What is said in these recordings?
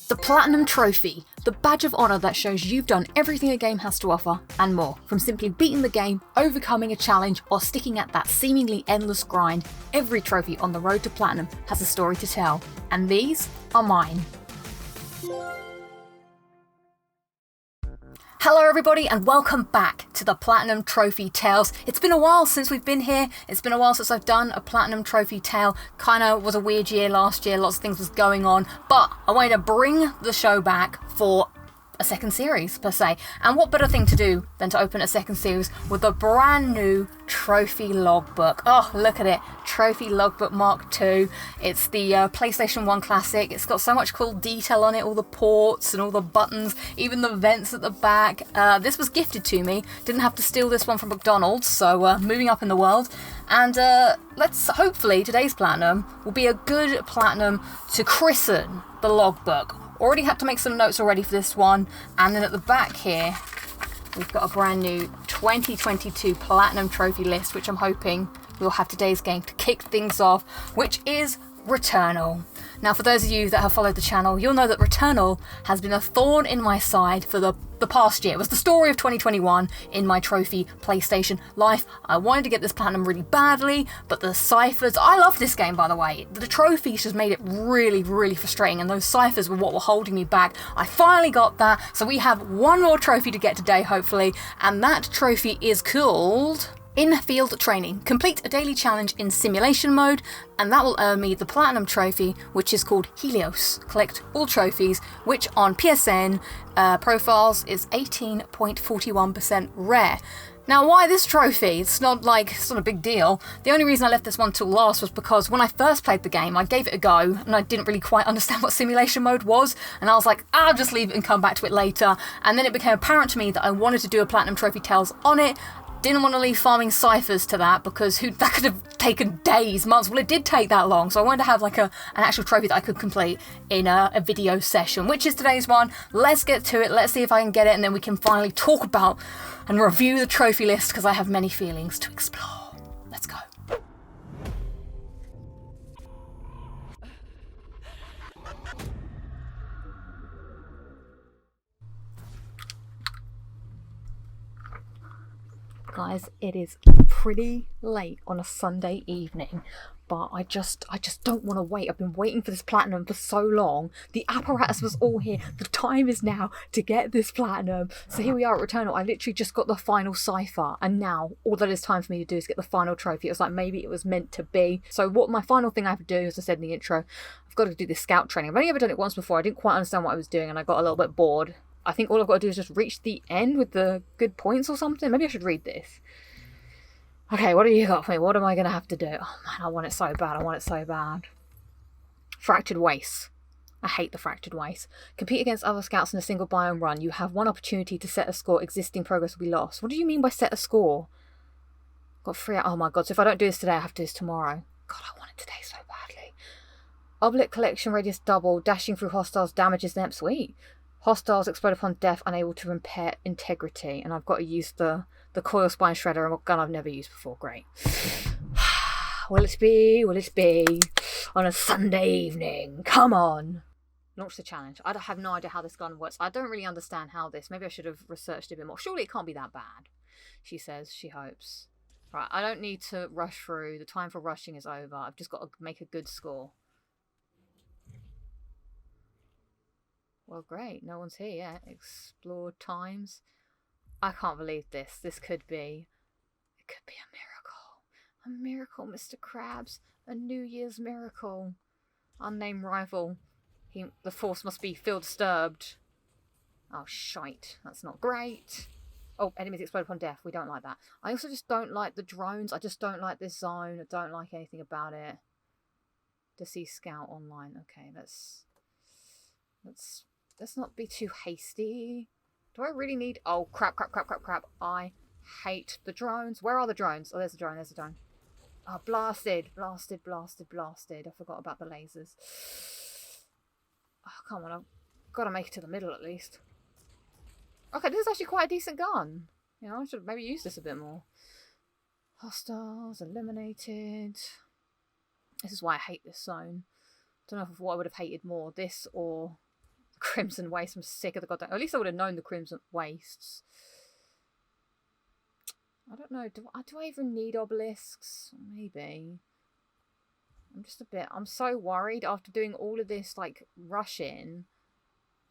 The Platinum Trophy, the badge of honour that shows you've done everything a game has to offer and more. From simply beating the game, overcoming a challenge, or sticking at that seemingly endless grind, every trophy on the road to Platinum has a story to tell. And these are mine. Hello everybody and welcome back to the Platinum Trophy Tales. It's been a while since we've been here. It's been a while since I've done a Platinum Trophy Tale. Kinda was a weird year last year, lots of things was going on, but I wanted to bring the show back for a second series per se. And what better thing to do than to open a second series with a brand new trophy logbook. Oh, look at it. Trophy Logbook Mark II. It's the PlayStation 1 classic. It's got so much cool detail on it, all the ports and all the buttons, even the vents at the back. This was gifted to me. Didn't have to steal this one from McDonald's, so moving up in the world. And let's hopefully today's Platinum will be a good Platinum to christen the logbook. Already had to make some notes already for this one. And then at the back here, we've got a brand new 2022 Platinum Trophy list, which I'm hoping we'll have today's game to kick things off, which is Returnal. Now, for those of you that have followed the channel, you'll know that Returnal has been a thorn in my side for the past year. It was the story of 2021 in my trophy PlayStation life. I wanted to get this Platinum really badly, but the ciphers... I love this game, by the way. The trophies just made it really, really frustrating, and those ciphers were what were holding me back. I finally got that, so we have one more trophy to get today, hopefully, and that trophy is called... In-Field Training. Complete a daily challenge in simulation mode, and that will earn me the Platinum Trophy, which is called Helios. Collect all trophies, which on PSN profiles is 18.41% rare. Now, why this trophy? It's not a big deal. The only reason I left this one till last was because when I first played the game, I gave it a go, and I didn't really quite understand what simulation mode was, and I was like, I'll just leave it and come back to it later. And then it became apparent to me that I wanted to do a Platinum Trophy Tales on it. Didn't want to leave farming ciphers to that because that could have taken days, months. Well, it did take that long, so I wanted to have an actual trophy that I could complete in a video session, which is today's one. Let's get to it. Let's see if I can get it, and then we can finally talk about and review the trophy list because I have many feelings to explore. Let's go. Guys, it is pretty late on a Sunday evening, but I just don't want to wait. I've been waiting for this Platinum for so long. The apparatus was all here. The time is now to get this Platinum. So here we are at Returnal. I literally just got the final cipher, and now all that is time for me to do is get the final trophy. It was like maybe it was meant to be. So what my final thing I have to do, as I said in the intro, I've got to do this scout training. I've only ever done it once before. I didn't quite understand what I was doing, and I got a little bit bored. I think all I've got to do is just reach the end with the good points or something. Maybe I should read this. Okay, what have you got for me? What am I going to have to do? Oh man, I want it so bad. I want it so bad. Fractured Waste. I hate the Fractured Waste. Compete against other scouts in a single biome run. You have one opportunity to set a score. Existing progress will be lost. What do you mean by set a score? Got 3 out. Oh my god, so if I don't do this today, I have to do this tomorrow. God, I want it today so badly. Oblit collection radius double. Dashing through hostiles damages them. Sweet. Hostiles explode upon death, unable to repair integrity. And I've got to use the coil spine shredder, a gun I've never used before. Great. Will it be? Will it be? On a Sunday evening. Come on. Launch the challenge. I have no idea how this gun works. I don't really understand how this... Maybe I should have researched a bit more. Surely it can't be that bad. She says. She hopes. Right, I don't need to rush through. The time for rushing is over. I've just got to make a good score. Well, great. No one's here yet. Explore times. I can't believe this. This could be... It could be a miracle. A miracle, Mr. Krabs. A New Year's miracle. Unnamed rival. The force must be feel disturbed. Oh, shite. That's not great. Oh, enemies explode upon death. We don't like that. I also just don't like the drones. I just don't like this zone. I don't like anything about it. To see Scout online. Okay, let's not be too hasty. Do I really need... Oh, crap. I hate the drones. Where are the drones? Oh, there's a drone. Oh, blasted. I forgot about the lasers. Oh, come on. I've got to make it to the middle at least. Okay, this is actually quite a decent gun. You know, I should maybe use this a bit more. Hostiles eliminated. This is why I hate this zone. Don't know what I would have hated more. This or... Crimson Waste. I'm sick of the goddamn... At least I would have known the Crimson Wastes. I don't know. Do I even need obelisks? Maybe. I'm so worried after doing all of this, like, rushing.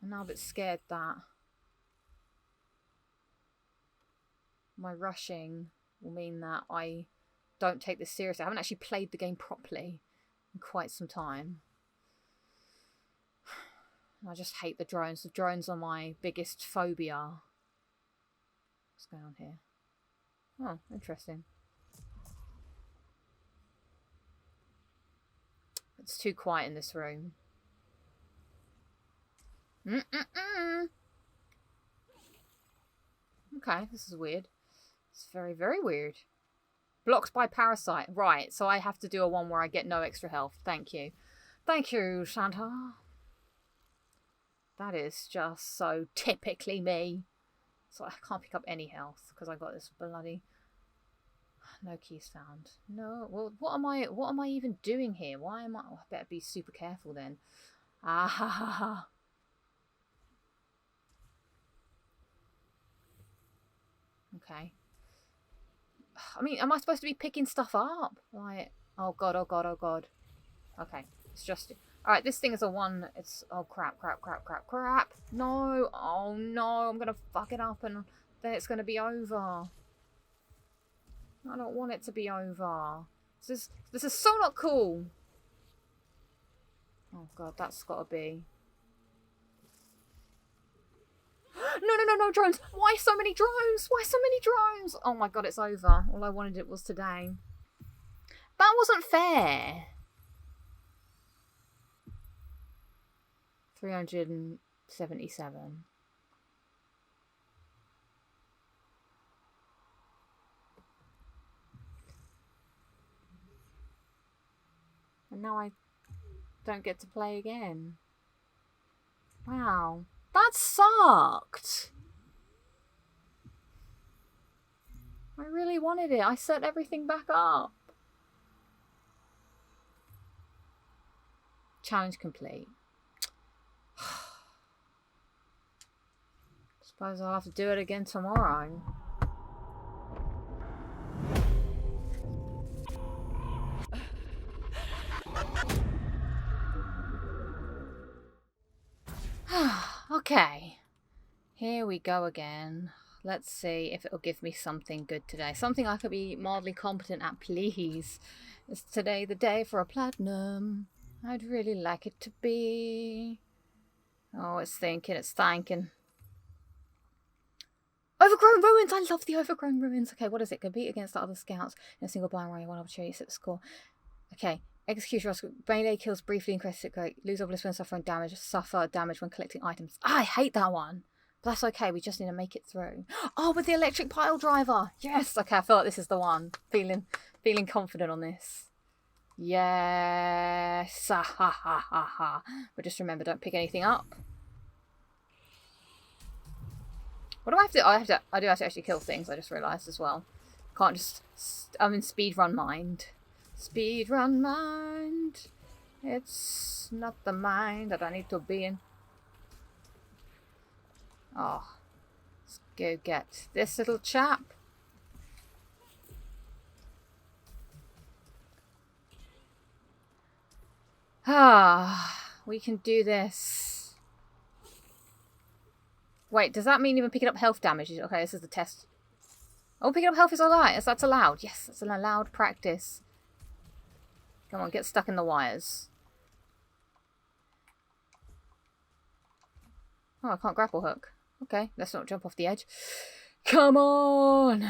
I'm now a bit scared that my rushing will mean that I don't take this seriously. I haven't actually played the game properly in quite some time. I just hate the drones. The drones are my biggest phobia. What's going on here? Oh, interesting. It's too quiet in this room. Okay, this is weird. It's very, very weird. Blocked by parasite. Right, so I have to do a one where I get no extra health. Thank you. Thank you, Santa. That is just so typically me. So I can't pick up any health because I got this bloody... No keys found. No. Well, what am I even doing here? Why am I... Oh, I better be super careful then. Ah ha ha ha. Okay. I mean, am I supposed to be picking stuff up? Like, oh god, oh god, oh god. Okay, it's just... Alright, this thing is a one... It's... Oh, crap, crap, crap, crap, crap. No! Oh, no! I'm gonna fuck it up and then it's gonna be over. I don't want it to be over. This is so not cool. Oh, God, that's gotta be... No, drones! Why so many drones? Why so many drones? Oh, my God, it's over. All I wanted it was today. That wasn't fair. 377. And now I don't get to play again. Wow. That sucked. I really wanted it. I set everything back up. Challenge complete. Suppose I'll have to do it again tomorrow. Okay. Here we go again. Let's see if it'll give me something good today. Something I could be mildly competent at, please. Is today the day for a platinum? I'd really like it to be. Oh, it's thinking, it's thinking. Overgrown ruins! I love the overgrown ruins. Okay, what is it? Compete against the other scouts in a single blind run. One opportunity to set the score. Okay. Execution Oscar. Melee kills briefly increase it great. Lose obelisk when suffering damage. Suffer damage when collecting items. I hate that one. But that's okay. We just need to make it through. Oh, with the electric pile driver. Yes. Okay, I feel like this is the one. Feeling confident on this. Yes. Ha ha ha ha ha. But just remember, don't pick anything up. What do I have to do? I do have to actually kill things. I just realised as well. Can't just... I'm in speedrun mind. Speedrun mind. It's not the mind that I need to be in. Oh. Let's go get this little chap. Ah. We can do this. Wait, does that mean even picking up health damage? Okay, this is the test. Oh, picking up health is allowed. That's allowed. Yes, it's an allowed practice. Come on, get stuck in the wires. Oh, I can't grapple hook. Okay, let's not jump off the edge. Come on!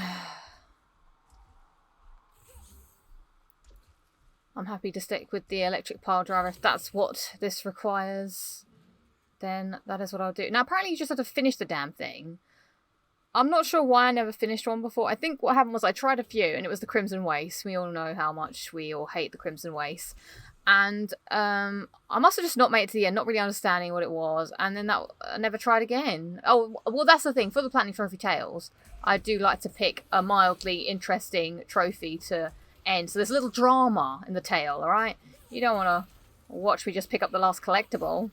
I'm happy to stick with the electric pile driver if that's what this requires. Then that is what I'll do. Now, apparently you just have to finish the damn thing. I'm not sure why I never finished one before. I think what happened was I tried a few, and it was the Crimson Waste. We all know how much we all hate the Crimson Waste. And I must have just not made it to the end, not really understanding what it was. And then I never tried again. Oh, well, that's the thing. For the Platinum Trophy Tales, I do like to pick a mildly interesting trophy to end. So there's a little drama in the tale, alright? You don't want to watch me just pick up the last collectible.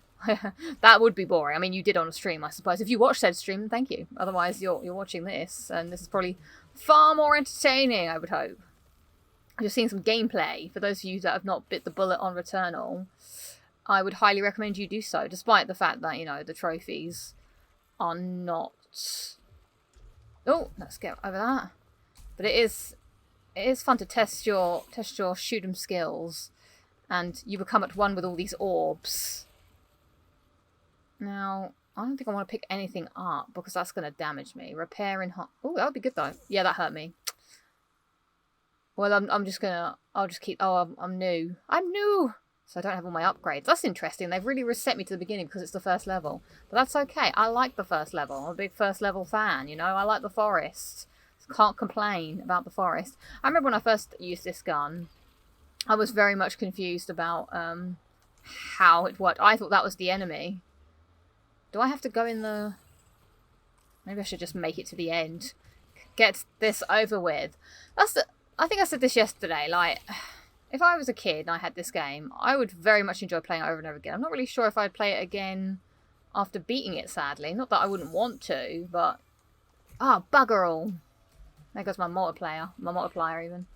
That would be boring. I mean, you did on a stream, I suppose. If you watched said stream, thank you. Otherwise, you're watching this, and this is probably far more entertaining, I would hope. Just seeing some gameplay. For those of you that have not bit the bullet on Returnal, I would highly recommend you do so, despite the fact that, you know, the trophies are not... Oh, let's get over that. But it is fun to test your shoot 'em skills, and you become at one with all these orbs. Now, I don't think I want to pick anything up because that's going to damage me. Repair in hot. Oh, that would be good though. Yeah, that hurt me. Well, I'm just gonna. I'll just keep. Oh, I'm new. I'm new, so I don't have all my upgrades. That's interesting. They've really reset me to the beginning because it's the first level. But that's okay. I like the first level. I'm a big first level fan. You know, I like the forest. Can't complain about the forest. I remember when I first used this gun, I was very much confused about how it worked. I thought that was the enemy. Do I have to go in the... Maybe I should just make it to the end. Get this over with. That's the... I think I said this yesterday, like, if I was a kid and I had this game, I would very much enjoy playing it over and over again. I'm not really sure if I'd play it again after beating it, sadly. Not that I wouldn't want to, but... Ah, bugger all. There goes my multiplier even.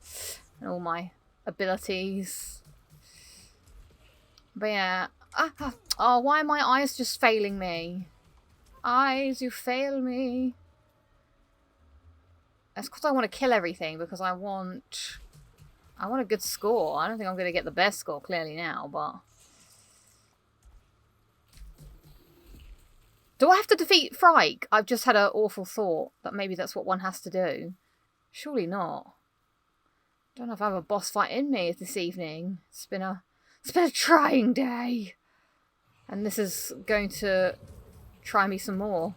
And all my abilities. But yeah. Oh, why are my eyes just failing me? Eyes, you fail me. That's because I want to kill everything, because I want a good score. I don't think I'm going to get the best score, clearly, now, but... Do I have to defeat Frike? I've just had an awful thought that maybe that's what one has to do. Surely not. Don't know if I have a boss fight in me this evening. It's been a trying day. And this is going to try me some more.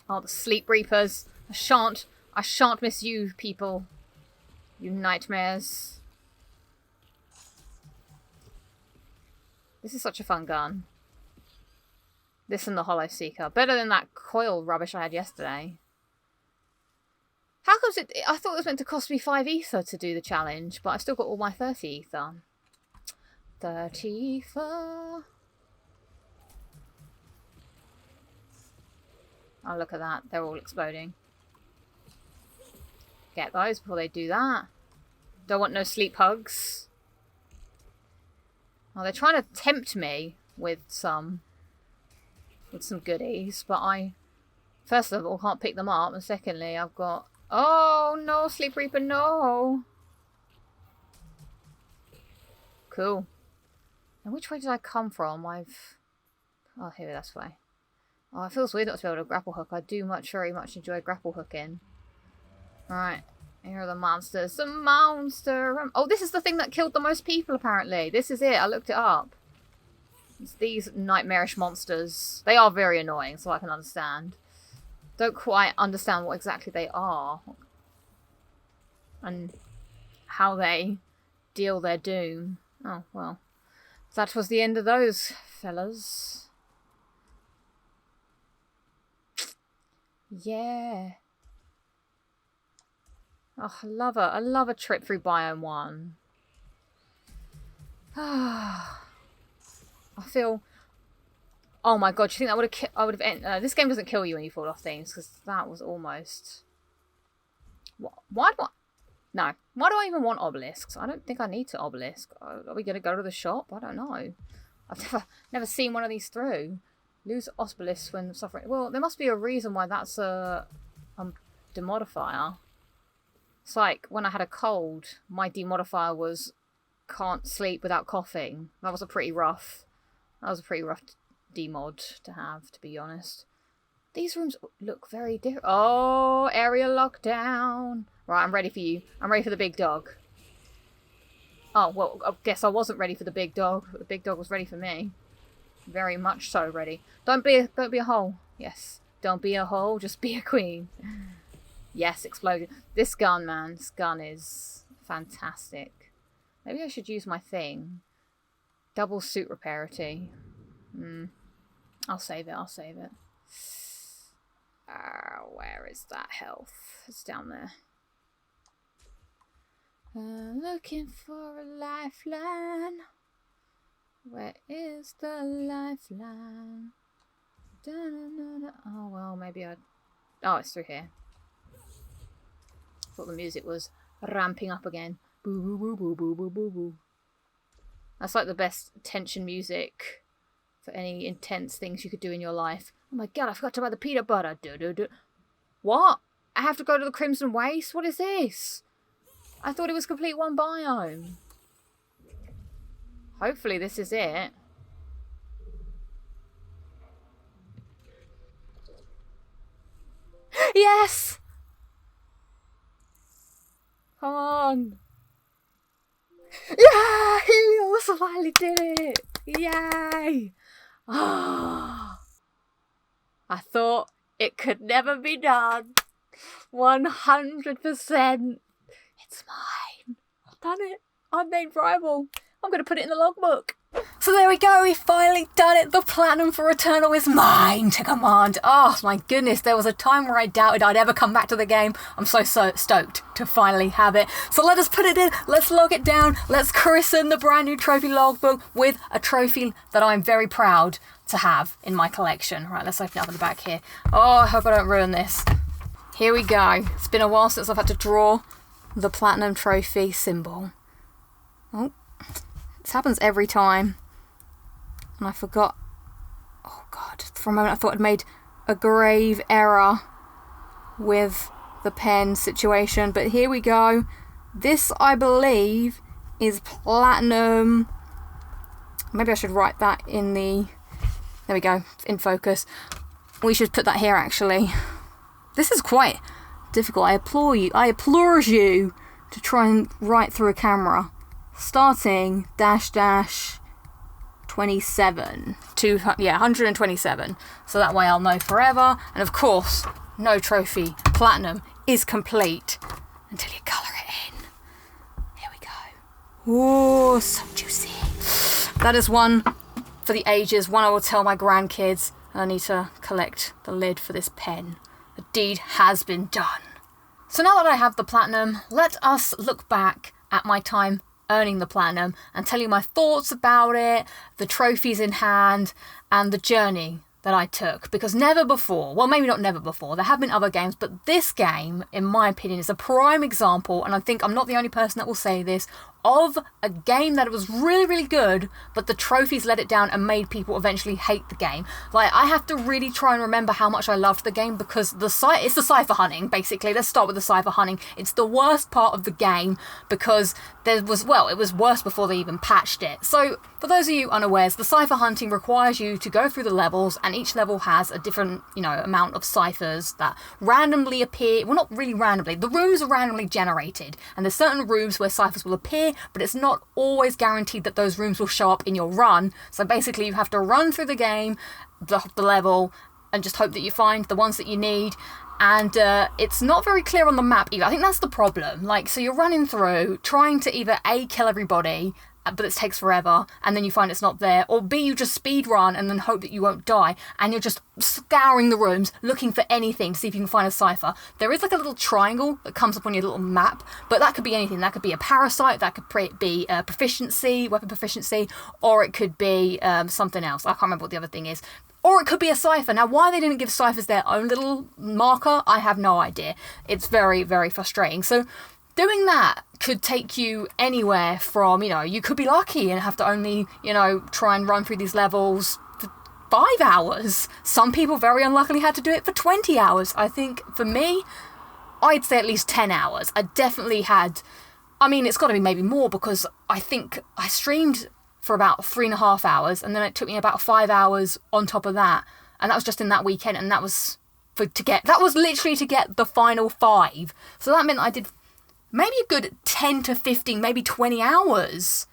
Oh, the Sleep Reapers. I shan't miss you, people. You nightmares. This is such a fun gun. This and the Hollow Seeker. Better than that coil rubbish I had yesterday. How comes it... I thought it was meant to cost me 5 ether to do the challenge, but I've still got all my 30 ether. 30 ether. Oh, look at that. They're all exploding. Get those before they do that. Don't want no sleep hugs. Oh, they're trying to tempt me with some goodies, but I, first of all, can't pick them up, and secondly, I've got... Oh, no, Sleep Reaper, no! Cool. And which way did I come from? Oh, here, that's way. Oh, it feels weird not to be able to grapple hook. I do very much enjoy grapple hooking. Alright, here are the monsters. The monster... Oh, this is the thing that killed the most people, apparently. This is it. I looked it up. It's these nightmarish monsters. They are very annoying, so I can understand. Don't quite understand what exactly they are. And how they deal their doom. Oh, well. That was the end of those fellas. Yeah. Oh, I love a trip through Biome 1. I feel... Oh my god, do you think that would have... I would have... this game doesn't kill you when you fall off things, because that was almost... Why do I... No. Why do I even want obelisks? I don't think I need to obelisk. Are we going to go to the shop? I don't know. I've never seen one of these through. Lose obelisks when suffering... Well, there must be a reason why that's a demodifier. It's like when I had a cold, my demodifier was can't sleep without coughing. That was a pretty rough demod to have, to be honest. These rooms look very different. Oh, area lockdown. Right, I'm ready for you. I'm ready for the big dog. Oh, well, I guess I wasn't ready for the big dog, but the big dog was ready for me. Very much so ready. Don't be a hole. Yes. Don't be a hole, just be a queen. Yes, exploded. This gun, man. This gun is fantastic. Maybe I should use my thing. Double suit repairity. I'll save it. Where is that health? It's down there. Looking for a lifeline. Where is the lifeline? Da-da-da-da. Oh, well, maybe I'd... Oh, it's through here. Thought the music was ramping up again. Boo, boo, boo, boo, boo, boo, boo, boo. That's like the best tension music for any intense things you could do in your life. Oh my god, I forgot to buy the peanut butter. Do-do-do. What? I have to go to the Crimson Waste? What is this? I thought it was complete one biome. Hopefully this is it. Yes! Come on. Yeah! Helios finally did it! Yay! Ah! I thought it could never be done. 100%. It's mine. I've done it. I've made rival. I'm going to put it in the logbook. So there we go, we finally done it. The platinum for Returnal is mine to command. Oh my goodness, there was a time where I doubted I'd ever come back to the game. I'm so stoked to finally have it. So let us put it in, let's log it down, let's christen the brand new trophy logbook with a trophy that I'm very proud to have in my collection. Right, let's open it up in the back here. Oh, I hope I don't ruin this. Here we go. It's been a while since I've had to draw the platinum trophy symbol. Oh, this happens every time. And I forgot. Oh god, for a moment I thought I'd made a grave error with the pen situation. But here we go. This, I believe, is platinum. Maybe I should write that in the... There we go, in focus. We should put that here, actually. This is quite difficult. I implore you to try and write through a camera. Starting -- 27 to 127, so that way I'll know forever. And of course, no trophy platinum is complete until you colour it in. Here we go. Ooh, so juicy. That is one for the ages, one I will tell my grandkids. I need to collect the lid for this pen. The deed has been done. So now that I have the platinum, let us look back at my time earning the platinum and tell you my thoughts about it, the trophies in hand, and the journey that I took. Because never before, well, maybe not never before, there have been other games, but this game, in my opinion, is a prime example, and I think I'm not the only person that will say this, of a game that was really, really good, but the trophies let it down and made people eventually hate the game. Like, I have to really try and remember how much I loved the game, because it's the cipher hunting, basically. Let's start with the cipher hunting. It's the worst part of the game, because it was worse before they even patched it. So, for those of you unawares, the cipher hunting requires you to go through the levels, and each level has a different, amount of ciphers that randomly appear. Well, not really randomly. The rooms are randomly generated, and there's certain rooms where ciphers will appear, but it's not always guaranteed that those rooms will show up in your run. So basically you have to run through the game, the level, and just hope that you find the ones that you need. And it's not very clear on the map either. I think that's the problem. Like, so you're running through, trying to either A, kill everybody, but it takes forever, and then you find it's not there, or B, you just speed run and then hope that you won't die, and you're just scouring the rooms looking for anything to see if you can find a cipher. There is like a little triangle that comes up on your little map, but that could be anything. That could be a parasite, that could be proficiency, weapon proficiency, or it could be something else. I can't remember what the other thing is. Or it could be a cipher. Now, why they didn't give ciphers their own little marker, I have no idea. It's very, very frustrating. So doing that could take you anywhere from, you could be lucky and have to only, try and run through these levels for 5 hours. Some people very unluckily had to do it for 20 hours. I think for me, I'd say at least 10 hours. I definitely had, it's got to be maybe more, because I think I streamed for about 3.5 hours, and then it took me about 5 hours on top of that. And that was just in that weekend, and that was literally to get the final 5. So that meant I did maybe a good 10 to 15, maybe 20 hours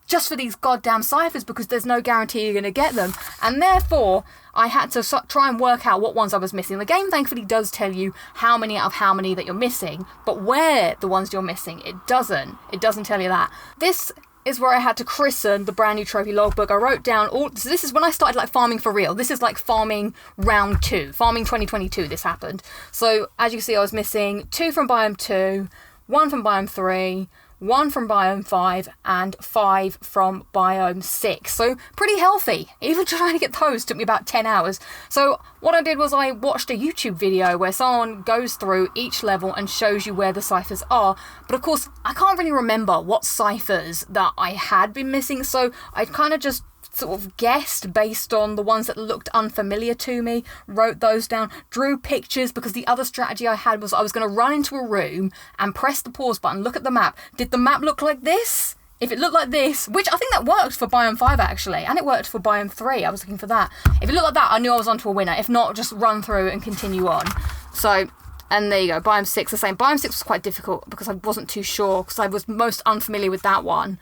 just for these goddamn ciphers, because there's no guarantee you're going to get them. And therefore, I had to try and work out what ones I was missing. The game thankfully does tell you how many out of how many that you're missing, but where the ones you're missing, it doesn't. It doesn't tell you that. This is where I had to christen the brand new trophy logbook. I wrote down so this is when I started farming for real. This is farming round 2. Farming 2022, this happened. So as you can see, I was missing 2 from biome 2, 1 from biome 3, 1 from Biome 5, and 5 from Biome 6. So pretty healthy. Even trying to get those took me about 10 hours. So what I did was I watched a YouTube video where someone goes through each level and shows you where the ciphers are. But of course, I can't really remember what ciphers that I had been missing, so I kind of just sort of guessed based on the ones that looked unfamiliar to me, wrote those down, drew pictures, because the other strategy I had was I was going to run into a room and press the pause button, look at the map. Did the map look like this? If it looked like this, which I think that worked for Biome 5 actually, and it worked for Biome 3, I was looking for that. If it looked like that, I knew I was onto a winner. If not, just run through and continue on. So, and there you go, Biome 6 the same. Biome 6 was quite difficult because I wasn't too sure, because I was most unfamiliar with that one.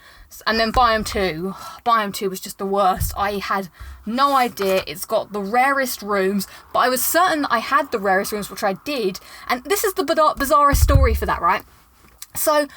And then Biome 2 was just the worst. I had no idea. It's got the rarest rooms, but I was certain I had the rarest rooms, which I did. And this is the bizarrest story for that, right? So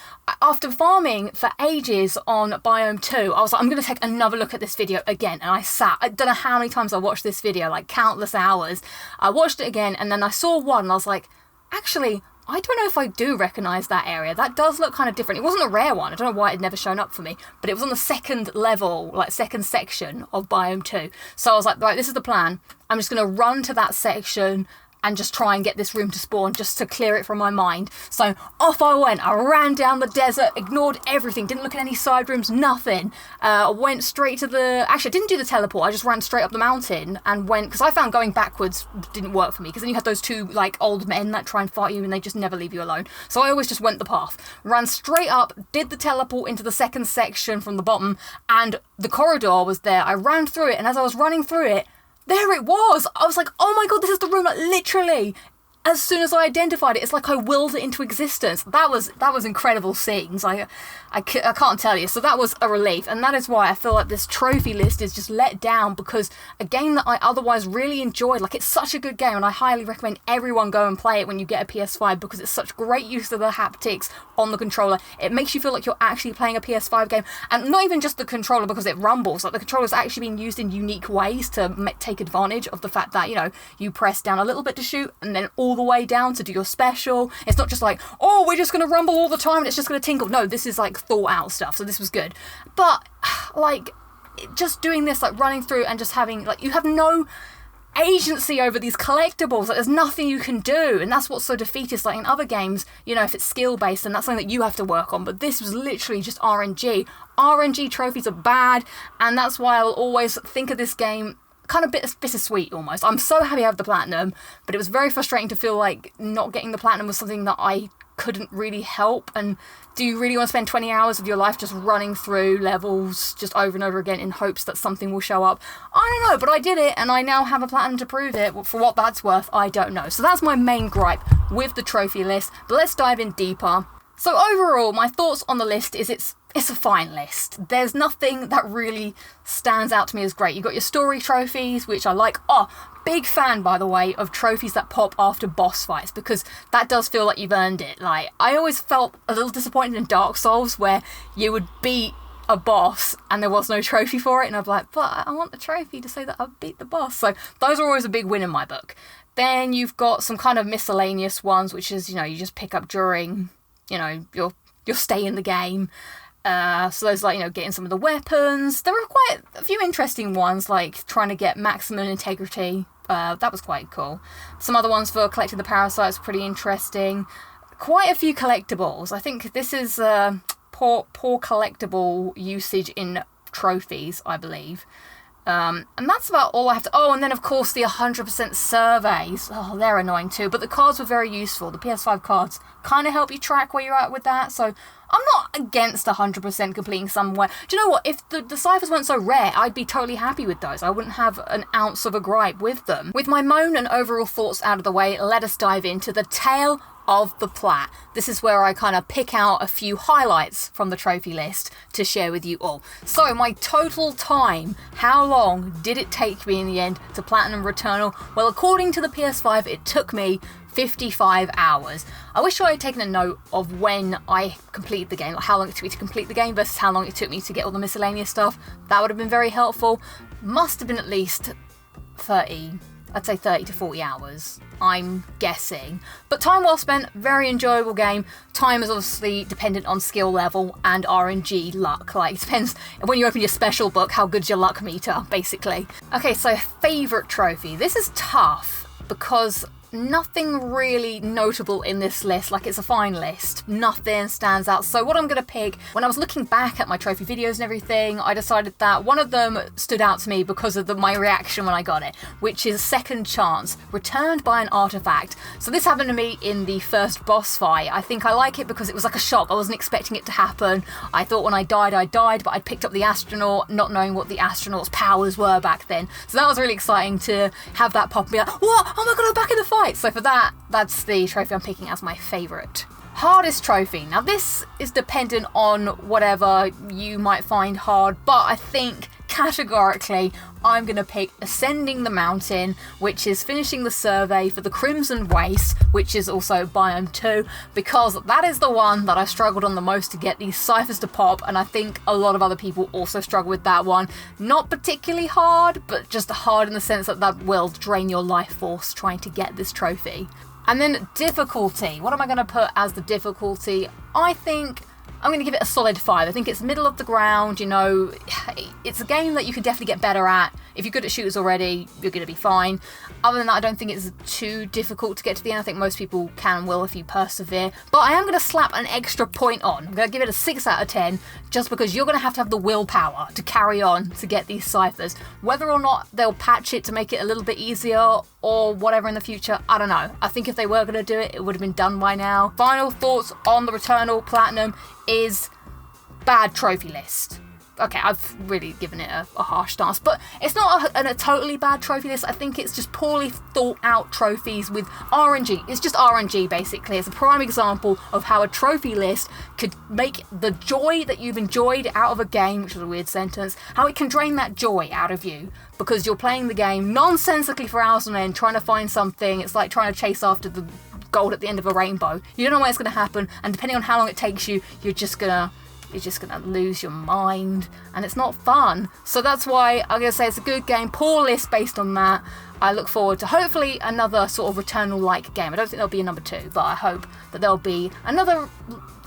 after farming for ages on Biome 2, I was like, I'm going to take another look at this video again. And I don't know how many times I watched this video, like countless hours. I watched it again, and then I saw one and I was like, actually, I don't know if I do recognise that area. That does look kind of different. It wasn't a rare one. I don't know why it had never shown up for me, but it was on the second level, like second section of Biome 2. So I was like, right, this is the plan. I'm just going to run to that section and just try and get this room to spawn, just to clear it from my mind. So off I went. I ran down the desert, ignored everything, didn't look at any side rooms, nothing. Went straight to the... Actually, I didn't do the teleport. I just ran straight up the mountain and went... Because I found going backwards didn't work for me, because then you had those two, like, old men that try and fight you and they just never leave you alone. So I always just went the path. Ran straight up, did the teleport into the second section from the bottom, and the corridor was there. I ran through it, and as I was running through it, there it was! I was like, oh my god, this is the room, like, literally! As soon as I identified it, it's like I willed it into existence. That was incredible scenes. I can't tell you. So that was a relief. And that is why I feel like this trophy list is just let down, because a game that I otherwise really enjoyed, like, it's such a good game, and I highly recommend everyone go and play it when you get a PS5, because it's such great use of the haptics on the controller. It makes you feel like you're actually playing a PS5 game, and not even just the controller because it rumbles. Like, the controller's actually being used in unique ways to take advantage of the fact that, you know, you press down a little bit to shoot and then all the way down to do your special. It's not just like, oh, we're just going to rumble all the time and it's just going to tinkle. No, this is like thought out stuff, so this was good. But like, just doing this, like running through and just having, like, you have no agency over these collectibles. Like, there's nothing you can do, and that's what's so defeatist. Like in other games, you know, if it's skill based, then that's something that you have to work on, but this was literally just RNG trophies are bad, and that's why I will always think of this game kind of bittersweet almost. I'm so happy I have the platinum, but it was very frustrating to feel like not getting the platinum was something that I couldn't really help. And do you really want to spend 20 hours of your life just running through levels just over and over again in hopes that something will show up? I don't know, but I did it, and I now have a platinum to prove it. For what that's worth, I don't know. So that's my main gripe with the trophy list, but let's dive in deeper. So overall, my thoughts on the list is it's a fine list. There's nothing that really stands out to me as great. You've got your story trophies, which I like. Oh, big fan, by the way, of trophies that pop after boss fights, because that does feel like you've earned it. Like, I always felt a little disappointed in Dark Souls, where you would beat a boss and there was no trophy for it, and I'd be like, but I want the trophy to say that I beat the boss. So those are always a big win in my book. Then you've got some kind of miscellaneous ones, which is, you know, you just pick up during, you know, your stay in the game. So there's, like, you know, getting some of the weapons. There were quite a few interesting ones, like trying to get maximum integrity. That was quite cool. Some other ones for collecting the parasites, pretty interesting. Quite a few collectibles. I think this is poor collectible usage in trophies, I believe. And that's about all I have to... Oh, and then, of course, the 100% surveys. Oh, they're annoying too. But the cards were very useful. The PS5 cards kind of help you track where you're at with that. So I'm not against 100% completing somewhere. Do you know what? If the ciphers weren't so rare, I'd be totally happy with those. I wouldn't have an ounce of a gripe with them. With my moan and overall thoughts out of the way, let us dive into the tale of the Plat. This is where I kind of pick out a few highlights from the trophy list to share with you all. So my total time, how long did it take me in the end to platinum Returnal? Well, according to the PS5, it took me 55 hours. I wish I had taken a note of when I completed the game, like how long it took me to complete the game versus how long it took me to get all the miscellaneous stuff. That would have been very helpful. Must have been at least 30 I'd say 30 to 40 hours, I'm guessing. But time well spent, very enjoyable game. Time is obviously dependent on skill level and RNG luck. Like, it depends when you open your special book, how good's your luck meter, basically. Okay, so favourite trophy. This is tough because nothing really notable in this list. Like, it's a fine list, nothing stands out. So what I'm gonna pick, when I was looking back at my trophy videos and everything, I decided that one of them stood out to me because of my reaction when I got it, which is Second Chance, returned by an artifact. So this happened to me in the first boss fight. I think I like it because it was like a shock. I wasn't expecting it to happen. I thought when I died, but I picked up the astronaut, not knowing what the astronaut's powers were back then. So that was really exciting to have that pop and be like, what? Oh my god, I'm back in the fight! So for that, that's the trophy I'm picking as my favourite. Hardest trophy. Now this is dependent on whatever you might find hard, but I think categorically I'm going to pick Ascending the Mountain, which is finishing the survey for the Crimson Waste, which is also Biome 2, because that is the one that I struggled on the most to get these ciphers to pop, and I think a lot of other people also struggle with that one. Not particularly hard, but just hard in the sense that that will drain your life force trying to get this trophy. And then difficulty. What am I going to put as the difficulty? I think I'm going to give it a solid 5. I think it's middle of the ground, you know, it's a game that you can definitely get better at. If you're good at shooters already, you're going to be fine. Other than that, I don't think it's too difficult to get to the end. I think most people can and will if you persevere. But I am going to slap an extra point on. I'm going to give it a 6 out of 10, just because you're going to have the willpower to carry on to get these ciphers. Whether or not they'll patch it to make it a little bit easier or whatever in the future, I don't know. I think if they were going to do it, it would have been done by now. Final thoughts on the Returnal Platinum is bad trophy list. Okay, I've really given it a harsh stance, but it's not a totally bad trophy list. I think it's just poorly thought out trophies with RNG. It's just RNG, basically. It's a prime example of how a trophy list could make the joy that you've enjoyed out of a game, which is a weird sentence, how it can drain that joy out of you because you're playing the game nonsensically for hours on end, trying to find something. It's like trying to chase after the gold at the end of a rainbow. You don't know when it's going to happen, and depending on how long it takes you, you're just gonna lose your mind, and it's not fun. So that's why I'm gonna say it's a good game. Poor list based on that. I look forward to hopefully another sort of Returnal-like game. I don't think there'll be a number 2, but I hope that there'll be another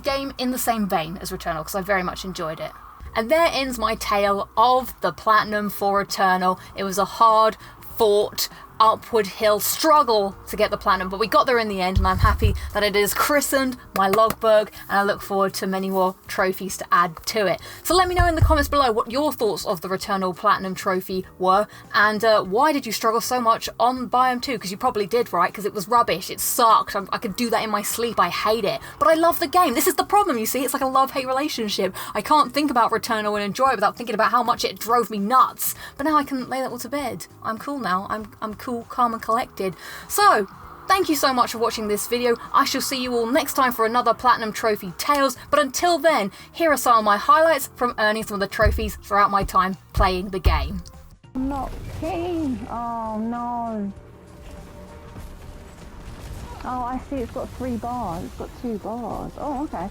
game in the same vein as Returnal, because I very much enjoyed it. And there ends my tale of the Platinum for Returnal. It was a hard fought upward hill struggle to get the platinum, but we got there in the end, and I'm happy that it is christened my logbook, and I look forward to many more trophies to add to it. So let me know in the comments below what your thoughts of the Returnal Platinum trophy were, and why did you struggle so much on Biome 2? Because you probably did, right? Because it was rubbish, it sucked, I could do that in my sleep, I hate it, but I love the game. This is the problem, you see, it's like a love-hate relationship. I can't think about Returnal and enjoy it without thinking about how much it drove me nuts, but now I can lay that all to bed. I'm cool now, I'm cool, calm and collected. So thank you so much for watching this video. I shall see you all next time for another Platinum Trophy Tales, but until then, here are some of my highlights from earning some of the trophies throughout my time playing the game. I'm not keen. Oh no. Oh, I see, it's got 3 bars. It's got 2 bars. Oh, okay.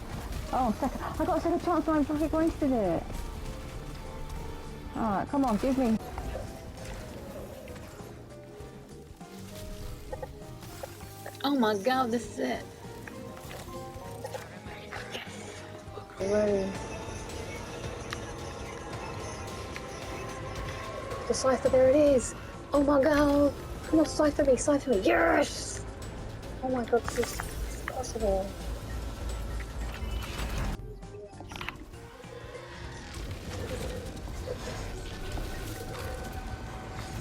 Oh, second. I got a second chance and I fucking wasted it. Alright, come on, give me. Oh my god, this is it. Whoa. The cipher, there it is. Oh my god. Come on, cipher me, cipher me. Yes! Oh my god, this is possible.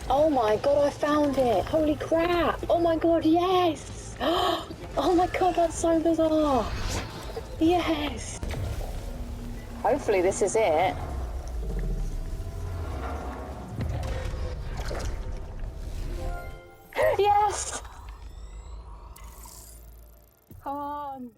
Oh my god, I found it. Holy crap. Oh my god, yes. Oh my god, that's so bizarre. Yes. Hopefully this is it. Yes. Come on.